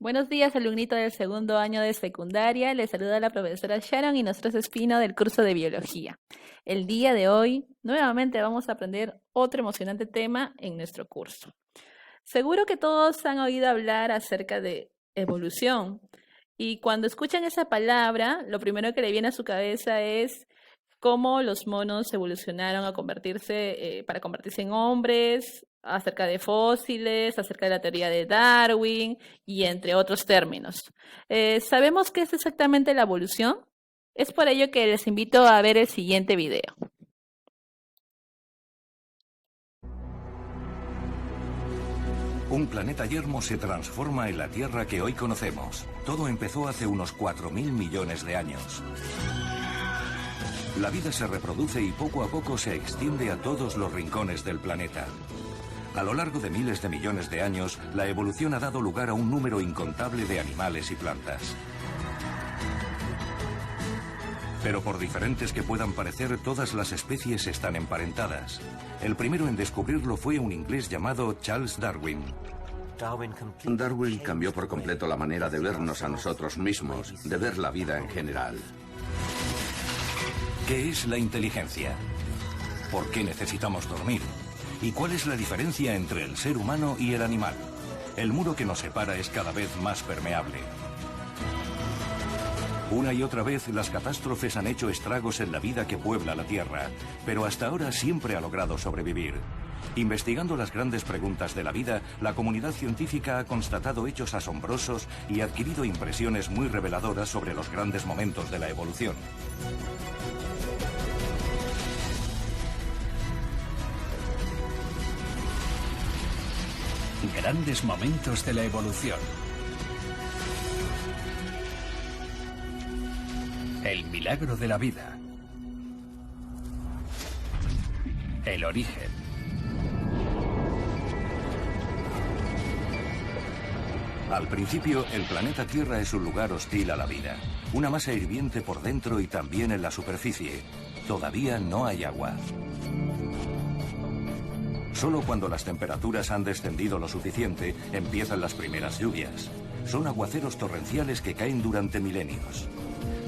Buenos días, alumnito del segundo año de secundaria. Les saluda la profesora Sharon y nosotros Espino del curso de Biología. El día de hoy, nuevamente vamos a aprender otro emocionante tema en nuestro curso. Seguro que todos han oído hablar acerca de evolución y cuando escuchan esa palabra, lo primero que le viene a su cabeza es cómo los monos evolucionaron a convertirse, para convertirse en hombres, acerca de fósiles, acerca de la teoría de Darwin y entre otros términos. ¿Sabemos qué es exactamente la evolución? Es por ello que les invito a ver el siguiente video. Un planeta yermo se transforma en la Tierra que hoy conocemos. Todo empezó hace unos 4.000 millones de años. La vida se reproduce y poco a poco se extiende a todos los rincones del planeta. A lo largo de miles de millones de años, la evolución ha dado lugar a un número incontable de animales y plantas. Pero por diferentes que puedan parecer, todas las especies están emparentadas. El primero en descubrirlo fue un inglés llamado Charles Darwin. Darwin cambió por completo la manera de vernos a nosotros mismos, de ver la vida en general. ¿Qué es la inteligencia? ¿Por qué necesitamos dormir? ¿Y cuál es la diferencia entre el ser humano y el animal? El muro que nos separa es cada vez más permeable. Una y otra vez las catástrofes han hecho estragos en la vida que puebla la Tierra, pero hasta ahora siempre ha logrado sobrevivir. Investigando las grandes preguntas de la vida, la comunidad científica ha constatado hechos asombrosos y ha adquirido impresiones muy reveladoras sobre los grandes momentos de la evolución. Grandes momentos de la evolución. El milagro de la vida. El origen. Al principio, el planeta Tierra es un lugar hostil a la vida. Una masa hirviente por dentro y también en la superficie. Todavía no hay agua. Solo cuando las temperaturas han descendido lo suficiente, empiezan las primeras lluvias. Son aguaceros torrenciales que caen durante milenios.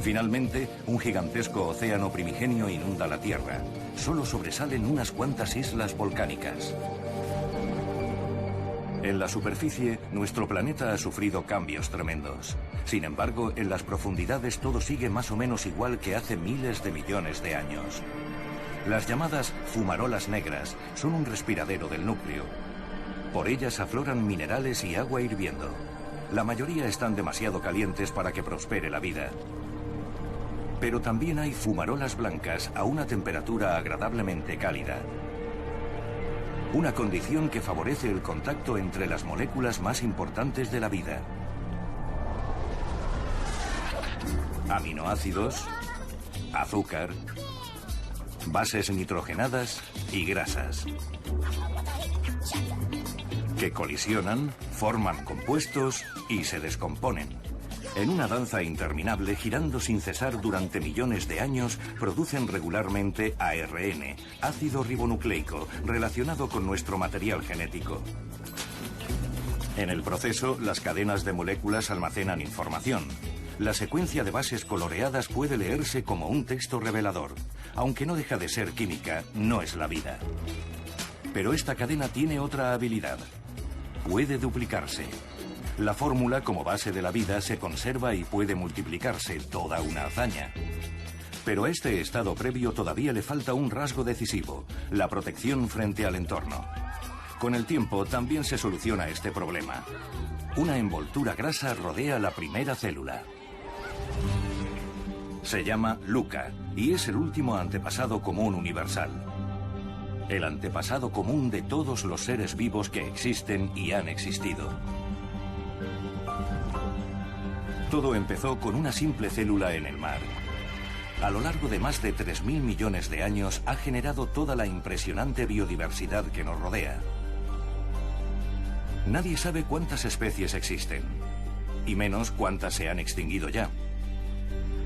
Finalmente, un gigantesco océano primigenio inunda la Tierra. Solo sobresalen unas cuantas islas volcánicas. En la superficie, nuestro planeta ha sufrido cambios tremendos. Sin embargo, en las profundidades todo sigue más o menos igual que hace miles de millones de años. Las llamadas fumarolas negras son un respiradero del núcleo. Por ellas afloran minerales y agua hirviendo. La mayoría están demasiado calientes para que prospere la vida. Pero también hay fumarolas blancas a una temperatura agradablemente cálida. Una condición que favorece el contacto entre las moléculas más importantes de la vida. Aminoácidos, azúcar, bases nitrogenadas y grasas, que colisionan, forman compuestos y se descomponen. En una danza interminable, girando sin cesar durante millones de años, producen regularmente ARN, ácido ribonucleico, relacionado con nuestro material genético. En el proceso, las cadenas de moléculas almacenan información. La secuencia de bases coloreadas puede leerse como un texto revelador. Aunque no deja de ser química, no es la vida. Pero esta cadena tiene otra habilidad. Puede duplicarse. La fórmula como base de la vida se conserva y puede multiplicarse, toda una hazaña. Pero a este estado previo todavía le falta un rasgo decisivo, la protección frente al entorno. Con el tiempo también se soluciona este problema. Una envoltura grasa rodea la primera célula. Se llama LUCA y es el último antepasado común universal. El antepasado común de todos los seres vivos que existen y han existido. Todo empezó con una simple célula en el mar. A lo largo de más de 3.000 millones de años ha generado toda la impresionante biodiversidad que nos rodea. Nadie sabe cuántas especies existen, y menos cuántas se han extinguido ya.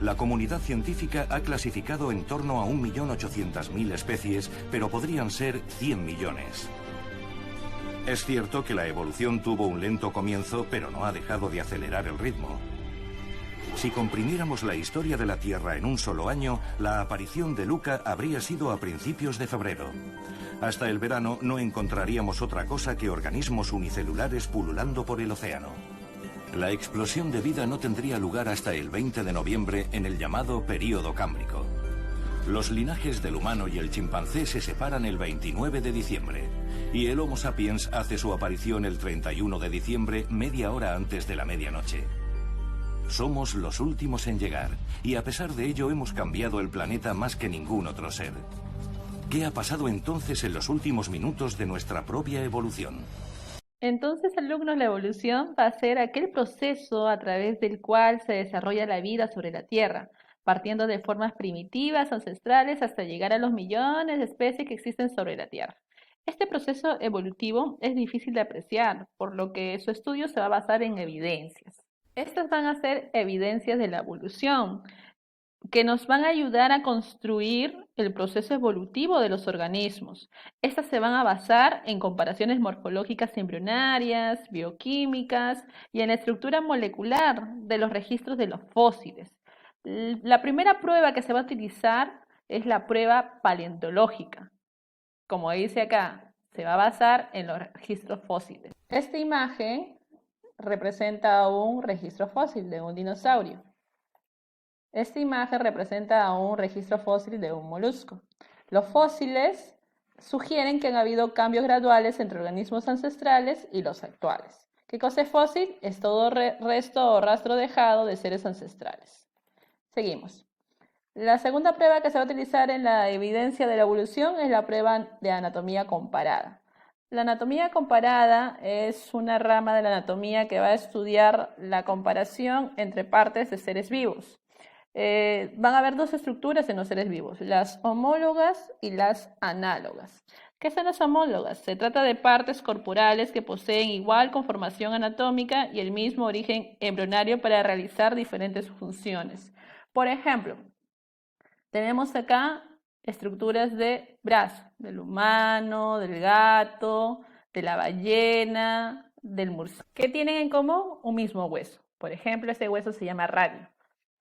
La comunidad científica ha clasificado en torno a 1.800.000 especies, pero podrían ser 100 millones. Es cierto que la evolución tuvo un lento comienzo, pero no ha dejado de acelerar el ritmo. Si comprimiéramos la historia de la Tierra en un solo año, la aparición de Luca habría sido a principios de febrero. Hasta el verano no encontraríamos otra cosa que organismos unicelulares pululando por el océano. La explosión de vida no tendría lugar hasta el 20 de noviembre en el llamado período cámbrico. Los linajes del humano y el chimpancé se separan el 29 de diciembre y el Homo sapiens hace su aparición el 31 de diciembre, media hora antes de la medianoche. Somos los últimos en llegar y a pesar de ello hemos cambiado el planeta más que ningún otro ser. ¿Qué ha pasado entonces en los últimos minutos de nuestra propia evolución? Entonces, alumnos, la evolución va a ser aquel proceso a través del cual se desarrolla la vida sobre la Tierra, partiendo de formas primitivas, ancestrales, hasta llegar a los millones de especies que existen sobre la Tierra. Este proceso evolutivo es difícil de apreciar, por lo que su estudio se va a basar en evidencias. Estas van a ser evidencias de la evolución, que nos van a ayudar a construir el proceso evolutivo de los organismos. Estas se van a basar en comparaciones morfológicas embrionarias, bioquímicas y en la estructura molecular de los registros de los fósiles. La primera prueba que se va a utilizar es la prueba paleontológica. Como dice acá, se va a basar en los registros fósiles. Esta imagen representa un registro fósil de un dinosaurio. Esta imagen representa un registro fósil de un molusco. Los fósiles sugieren que han habido cambios graduales entre organismos ancestrales y los actuales. ¿Qué cosa es fósil? Es todo resto o rastro dejado de seres ancestrales. Seguimos. La segunda prueba que se va a utilizar en la evidencia de la evolución es la prueba de anatomía comparada. La anatomía comparada es una rama de la anatomía que va a estudiar la comparación entre partes de seres vivos. Van a haber dos estructuras en los seres vivos, las homólogas y las análogas. ¿Qué son las homólogas? Se trata de partes corporales que poseen igual conformación anatómica y el mismo origen embrionario para realizar diferentes funciones. Por ejemplo, tenemos acá estructuras de brazo, del humano, del gato, de la ballena, del murciélago. ¿Qué tienen en común? Un mismo hueso. Por ejemplo, ese hueso se llama radio.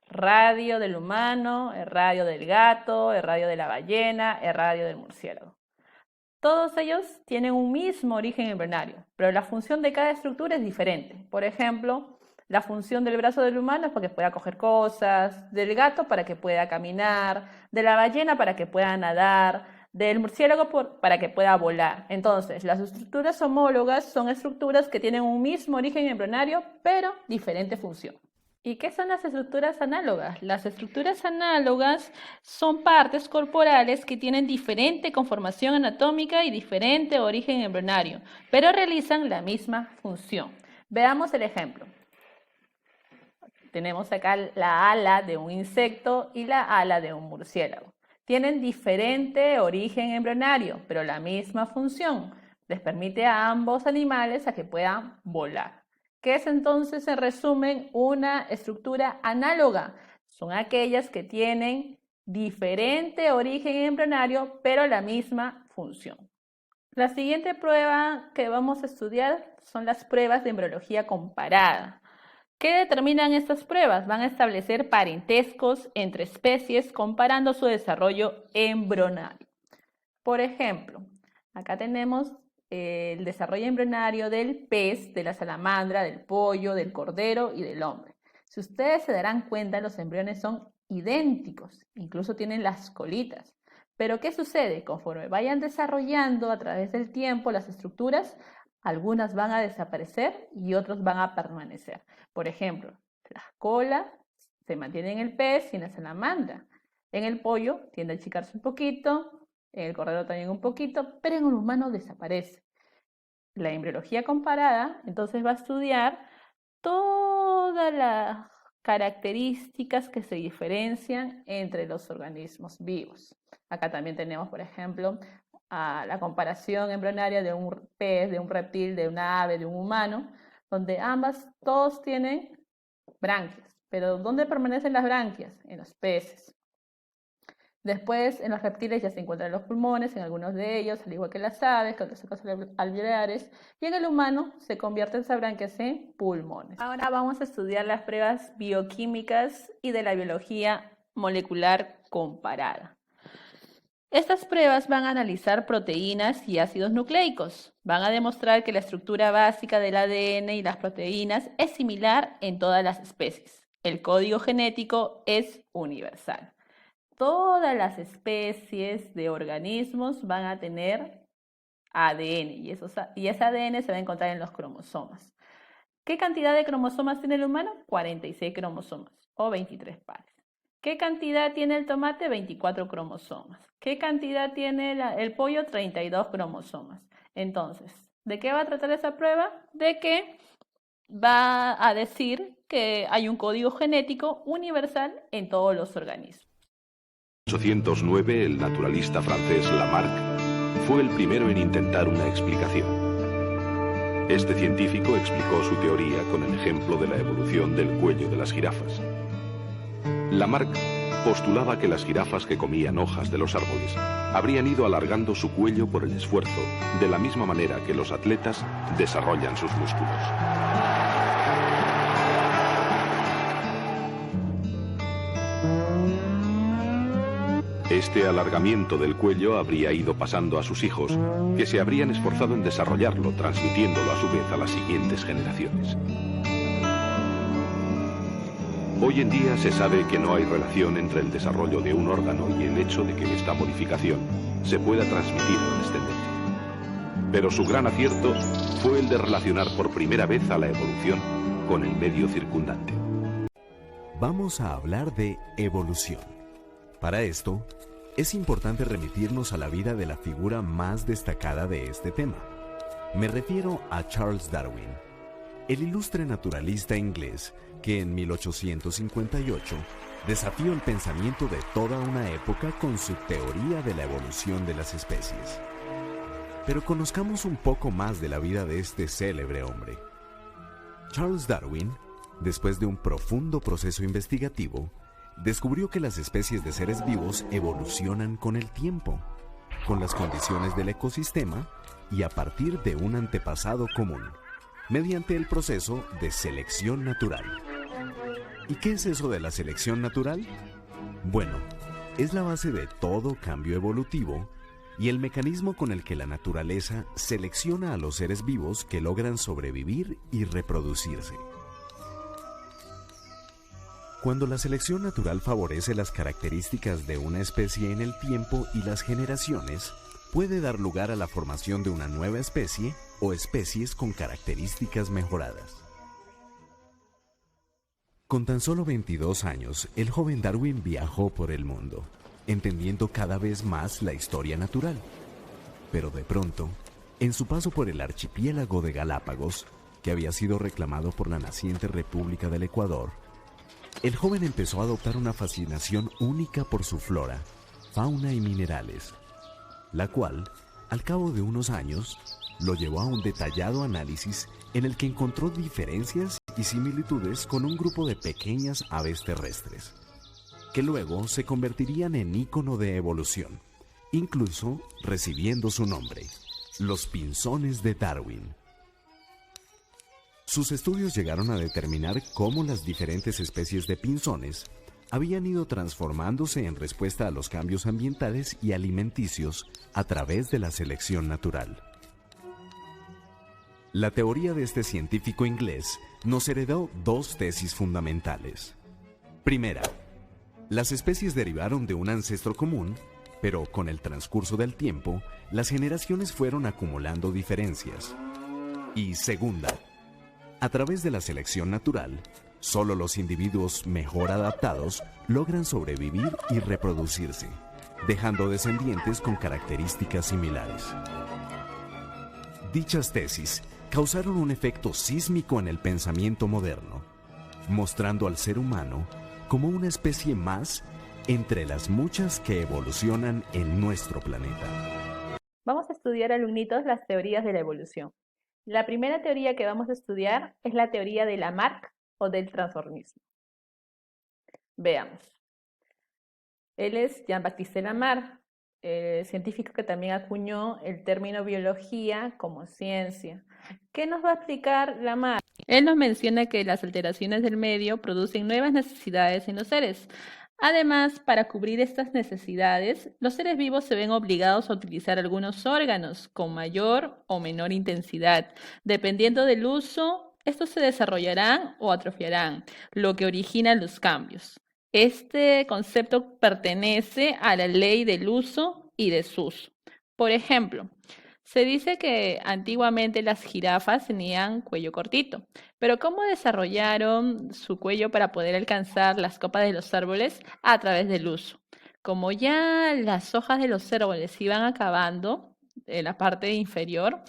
Radio del humano, el radio del gato, el radio de la ballena, el radio del murciélago. Todos ellos tienen un mismo origen embrionario, pero la función de cada estructura es diferente. Por ejemplo, la función del brazo del humano es para que pueda coger cosas, del gato para que pueda caminar, de la ballena para que pueda nadar, del murciélago para que pueda volar. Entonces, las estructuras homólogas son estructuras que tienen un mismo origen embrionario, pero diferente función. ¿Y qué son las estructuras análogas? Las estructuras análogas son partes corporales que tienen diferente conformación anatómica y diferente origen embrionario, pero realizan la misma función. Veamos el ejemplo. Tenemos acá la ala de un insecto y la ala de un murciélago. Tienen diferente origen embrionario, pero la misma función. Les permite a ambos animales a que puedan volar. ¿Qué es entonces, en resumen, una estructura análoga? Son aquellas que tienen diferente origen embrionario, pero la misma función. La siguiente prueba que vamos a estudiar son las pruebas de embriología comparada. ¿Qué determinan estas pruebas? Van a establecer parentescos entre especies comparando su desarrollo embrionario. Por ejemplo, acá tenemos el desarrollo embrionario del pez, de la salamandra, del pollo, del cordero y del hombre. Si ustedes se darán cuenta, los embriones son idénticos, incluso tienen las colitas. Pero ¿qué sucede? Conforme vayan desarrollando a través del tiempo las estructuras, algunas van a desaparecer y otras van a permanecer. Por ejemplo, la cola se mantiene en el pez y en la salamandra. En el pollo tiende a achicarse un poquito, en el cordero también un poquito, pero en el humano desaparece. La embriología comparada entonces va a estudiar todas las características que se diferencian entre los organismos vivos. Acá también tenemos, por ejemplo, la comparación embrionaria de un pez, de un reptil, de una ave, de un humano, donde todos tienen branquias. Pero ¿dónde permanecen las branquias? En los peces. Después, en los reptiles ya se encuentran los pulmones, en algunos de ellos, al igual que las aves, con los secos alveolares, y en el humano se convierten, sabrán que en pulmones. Ahora vamos a estudiar las pruebas bioquímicas y de la biología molecular comparada. Estas pruebas van a analizar proteínas y ácidos nucleicos. Van a demostrar que la estructura básica del ADN y las proteínas es similar en todas las especies. El código genético es universal. Todas las especies de organismos van a tener ADN y ese ADN se va a encontrar en los cromosomas. ¿Qué cantidad de cromosomas tiene el humano? 46 cromosomas o 23 pares. ¿Qué cantidad tiene el tomate? 24 cromosomas. ¿Qué cantidad tiene el pollo? 32 cromosomas. Entonces, ¿de qué va a tratar esa prueba? De que va a decir que hay un código genético universal en todos los organismos. En 1809, el naturalista francés Lamarck fue el primero en intentar una explicación. Este científico explicó su teoría con el ejemplo de la evolución del cuello de las jirafas. Lamarck postulaba que las jirafas que comían hojas de los árboles habrían ido alargando su cuello por el esfuerzo, de la misma manera que los atletas desarrollan sus músculos. Este alargamiento del cuello habría ido pasando a sus hijos, que se habrían esforzado en desarrollarlo, transmitiéndolo a su vez a las siguientes generaciones. Hoy en día se sabe que no hay relación entre el desarrollo de un órgano y el hecho de que esta modificación se pueda transmitir a la descendencia. Pero su gran acierto fue el de relacionar por primera vez a la evolución con el medio circundante. Vamos a hablar de evolución. Para esto, es importante remitirnos a la vida de la figura más destacada de este tema. Me refiero a Charles Darwin, el ilustre naturalista inglés que en 1858 desafió el pensamiento de toda una época con su teoría de la evolución de las especies. Pero conozcamos un poco más de la vida de este célebre hombre. Charles Darwin, después de un profundo proceso investigativo, descubrió que las especies de seres vivos evolucionan con el tiempo, con las condiciones del ecosistema y a partir de un antepasado común, mediante el proceso de selección natural. ¿Y qué es eso de la selección natural? Bueno, es la base de todo cambio evolutivo y el mecanismo con el que la naturaleza selecciona a los seres vivos que logran sobrevivir y reproducirse. Cuando la selección natural favorece las características de una especie en el tiempo y las generaciones, puede dar lugar a la formación de una nueva especie o especies con características mejoradas. Con tan solo 22 años, el joven Darwin viajó por el mundo, entendiendo cada vez más la historia natural. Pero de pronto, en su paso por el archipiélago de Galápagos, que había sido reclamado por la naciente República del Ecuador, el joven empezó a adoptar una fascinación única por su flora, fauna y minerales, la cual, al cabo de unos años, lo llevó a un detallado análisis en el que encontró diferencias y similitudes con un grupo de pequeñas aves terrestres, que luego se convertirían en ícono de evolución, incluso recibiendo su nombre, los pinzones de Darwin. Sus estudios llegaron a determinar cómo las diferentes especies de pinzones habían ido transformándose en respuesta a los cambios ambientales y alimenticios a través de la selección natural. La teoría de este científico inglés nos heredó dos tesis fundamentales. Primera, las especies derivaron de un ancestro común, pero con el transcurso del tiempo, las generaciones fueron acumulando diferencias. Y segunda, a través de la selección natural, solo los individuos mejor adaptados logran sobrevivir y reproducirse, dejando descendientes con características similares. Dichas tesis causaron un efecto sísmico en el pensamiento moderno, mostrando al ser humano como una especie más entre las muchas que evolucionan en nuestro planeta. Vamos a estudiar, alumnitos, las teorías de la evolución. La primera teoría que vamos a estudiar es la teoría de Lamarck o del transformismo. Veamos. Él es Jean-Baptiste Lamarck, científico que también acuñó el término biología como ciencia. ¿Qué nos va a explicar Lamarck? Él nos menciona que las alteraciones del medio producen nuevas necesidades en los seres. Además, para cubrir estas necesidades, los seres vivos se ven obligados a utilizar algunos órganos con mayor o menor intensidad. Dependiendo del uso, estos se desarrollarán o atrofiarán, lo que origina los cambios. Este concepto pertenece a la ley del uso y desuso. Por ejemplo, se dice que antiguamente las jirafas tenían cuello cortito, pero ¿cómo desarrollaron su cuello para poder alcanzar las copas de los árboles? A través del uso. Como ya las hojas de los árboles iban acabando en la parte inferior,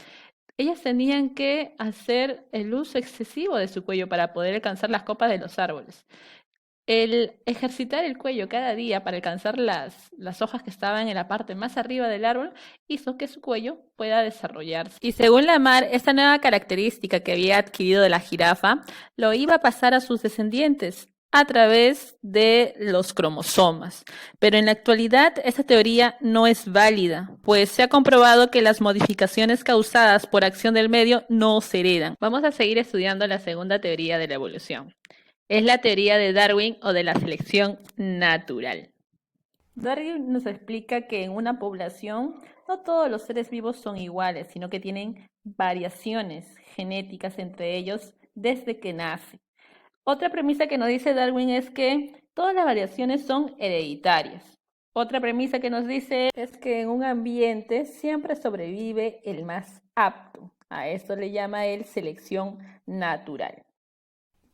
ellas tenían que hacer el uso excesivo de su cuello para poder alcanzar las copas de los árboles. El ejercitar el cuello cada día para alcanzar las hojas que estaban en la parte más arriba del árbol hizo que su cuello pueda desarrollarse. Y según Lamarck, esta nueva característica que había adquirido de la jirafa lo iba a pasar a sus descendientes a través de los cromosomas. Pero en la actualidad esta teoría no es válida, pues se ha comprobado que las modificaciones causadas por acción del medio no se heredan. Vamos a seguir estudiando la segunda teoría de la evolución. Es la teoría de Darwin o de la selección natural. Darwin nos explica que en una población no todos los seres vivos son iguales, sino que tienen variaciones genéticas entre ellos desde que nace. Otra premisa que nos dice Darwin es que todas las variaciones son hereditarias. Otra premisa que nos dice es que en un ambiente siempre sobrevive el más apto. A esto le llama él selección natural.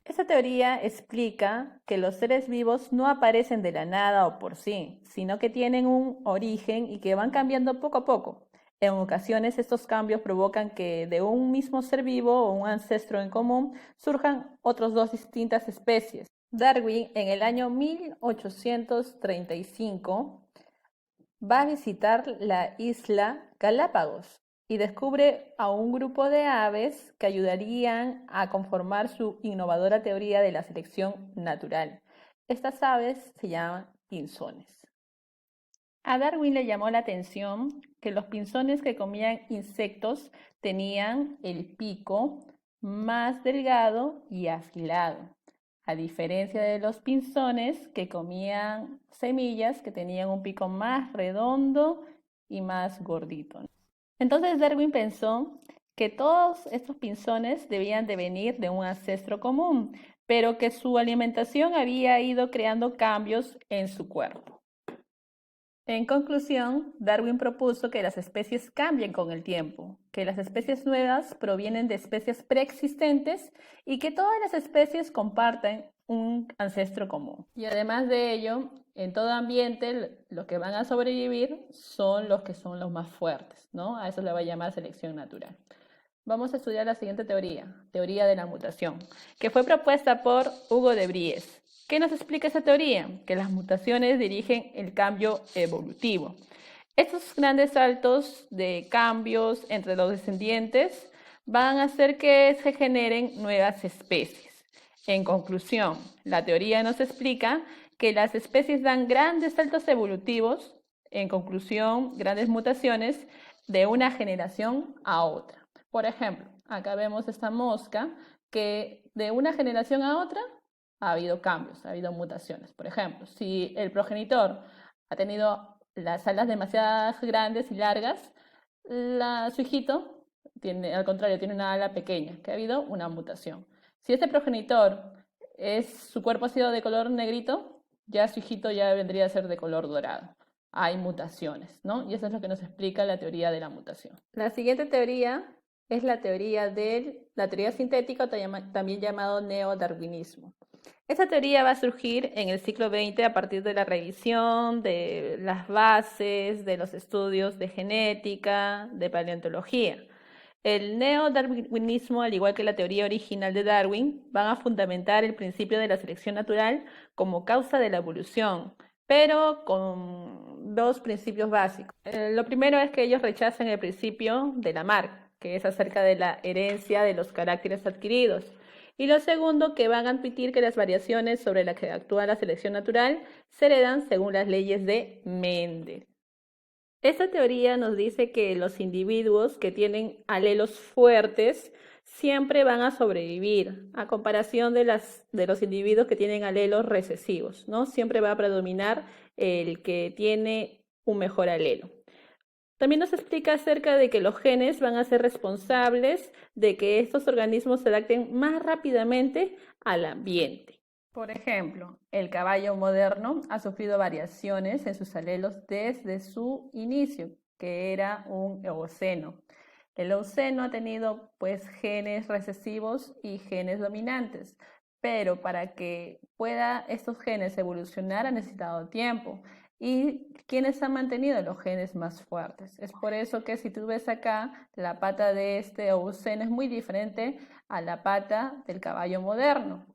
Esta teoría explica que los seres vivos no aparecen de la nada o por sí, sino que tienen un origen y que van cambiando poco a poco. En ocasiones estos cambios provocan que de un mismo ser vivo o un ancestro en común surjan otras dos distintas especies. Darwin en el año 1835 va a visitar la isla Galápagos y descubre a un grupo de aves que ayudarían a conformar su innovadora teoría de la selección natural. Estas aves se llaman pinzones. A Darwin le llamó la atención que los pinzones que comían insectos tenían el pico más delgado y afilado, a diferencia de los pinzones que comían semillas que tenían un pico más redondo y más gordito. Entonces Darwin pensó que todos estos pinzones debían de venir de un ancestro común, pero que su alimentación había ido creando cambios en su cuerpo. En conclusión, Darwin propuso que las especies cambien con el tiempo, que las especies nuevas provienen de especies preexistentes y que todas las especies comparten un ancestro común. Y además de ello, en todo ambiente, los que van a sobrevivir son los más fuertes, ¿no? A eso le va a llamar selección natural. Vamos a estudiar la siguiente teoría de la mutación, que fue propuesta por Hugo de Vries. ¿Qué nos explica esa teoría? Que las mutaciones dirigen el cambio evolutivo. Estos grandes saltos de cambios entre los descendientes van a hacer que se generen nuevas especies. En conclusión, la teoría nos explica que las especies dan grandes saltos evolutivos, en conclusión, grandes mutaciones de una generación a otra. Por ejemplo, acá vemos esta mosca que de una generación a otra ha habido cambios, ha habido mutaciones. Por ejemplo, si el progenitor ha tenido las alas demasiado grandes y largas, su hijito al contrario, tiene una ala pequeña, que ha habido una mutación. Si este progenitor su cuerpo ha sido de color negrito, ya su hijito ya vendría a ser de color dorado. Hay mutaciones, ¿no? Y eso es lo que nos explica la teoría de la mutación. La siguiente teoría es la teoría sintética, también llamado neodarwinismo. Esta teoría va a surgir en el siglo XX a partir de la revisión de las bases de los estudios de genética, de paleontología. El neodarwinismo, al igual que la teoría original de Darwin, van a fundamentar el principio de la selección natural como causa de la evolución, pero con dos principios básicos. Lo primero es que ellos rechazan el principio de Lamarck, que es acerca de la herencia de los caracteres adquiridos. Y lo segundo, que van a admitir que las variaciones sobre las que actúa la selección natural se heredan según las leyes de Mendel. Esta teoría nos dice que los individuos que tienen alelos fuertes siempre van a sobrevivir, a comparación de los individuos que tienen alelos recesivos, ¿no? Siempre va a predominar el que tiene un mejor alelo. También nos explica acerca de que los genes van a ser responsables de que estos organismos se adapten más rápidamente al ambiente. Por ejemplo, el caballo moderno ha sufrido variaciones en sus alelos desde su inicio, que era un eoceno. El eoceno ha tenido pues genes recesivos y genes dominantes, pero para que pueda estos genes evolucionar ha necesitado tiempo. ¿Y quiénes han mantenido los genes más fuertes? Es por eso que si tú ves acá, la pata de este eoceno es muy diferente a la pata del caballo moderno.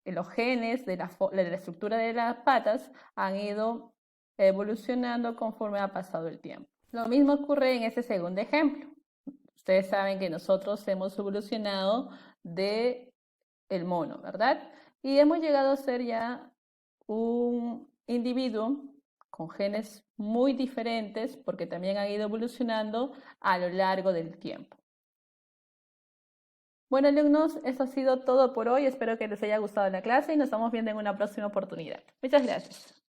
Los genes de la estructura de las patas han ido evolucionando conforme ha pasado el tiempo. Lo mismo ocurre en este segundo ejemplo. Ustedes saben que nosotros hemos evolucionado del mono, ¿verdad? Y hemos llegado a ser ya un individuo con genes muy diferentes porque también han ido evolucionando a lo largo del tiempo. Bueno, alumnos, eso ha sido todo por hoy. Espero que les haya gustado la clase y nos estamos viendo en una próxima oportunidad. Muchas gracias.